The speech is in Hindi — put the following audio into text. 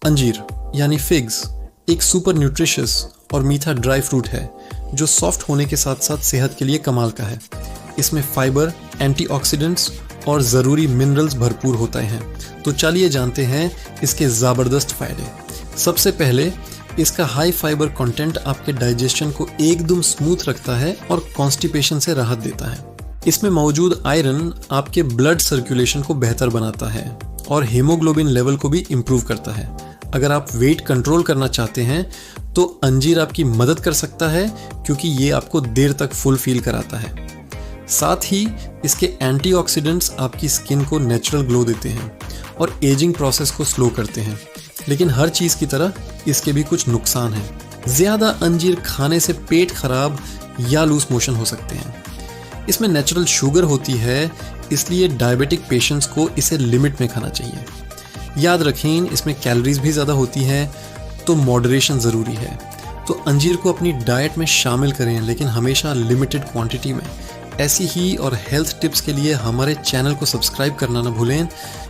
अंजीर यानी फिग्स एक सुपर न्यूट्रिशियस और मीठा ड्राई फ्रूट है जो सॉफ्ट होने के साथ साथ सेहत के लिए कमाल का है। इसमें फाइबर, एंटीऑक्सीडेंट्स और ज़रूरी मिनरल्स भरपूर होते हैं। तो चलिए जानते हैं इसके ज़बरदस्त फ़ायदे। सबसे पहले इसका हाई फाइबर कंटेंट आपके डाइजेशन को एकदम स्मूथ रखता है और कॉन्स्टिपेशन से राहत देता है। इसमें मौजूद आयरन आपके ब्लड सर्कुलेशन को बेहतर बनाता है और हीमोग्लोबिन लेवल को भी इम्प्रूव करता है। अगर आप वेट कंट्रोल करना चाहते हैं तो अंजीर आपकी मदद कर सकता है क्योंकि ये आपको देर तक फुल फील कराता है। साथ ही इसके एंटीऑक्सीडेंट्स आपकी स्किन को नेचुरल ग्लो देते हैं और एजिंग प्रोसेस को स्लो करते हैं। लेकिन हर चीज़ की तरह इसके भी कुछ नुकसान हैं। ज़्यादा अंजीर खाने से पेट खराब या लूज मोशन हो सकते हैं। इसमें नेचुरल शुगर होती है, इसलिए डायबिटिक पेशेंट्स को इसे लिमिट में खाना चाहिए। याद रखें, इसमें कैलोरीज भी ज़्यादा होती है, तो मॉडरेशन ज़रूरी है। तो अंजीर को अपनी डाइट में शामिल करें, लेकिन हमेशा लिमिटेड क्वांटिटी में। ऐसी ही और हेल्थ टिप्स के लिए हमारे चैनल को सब्सक्राइब करना ना भूलें।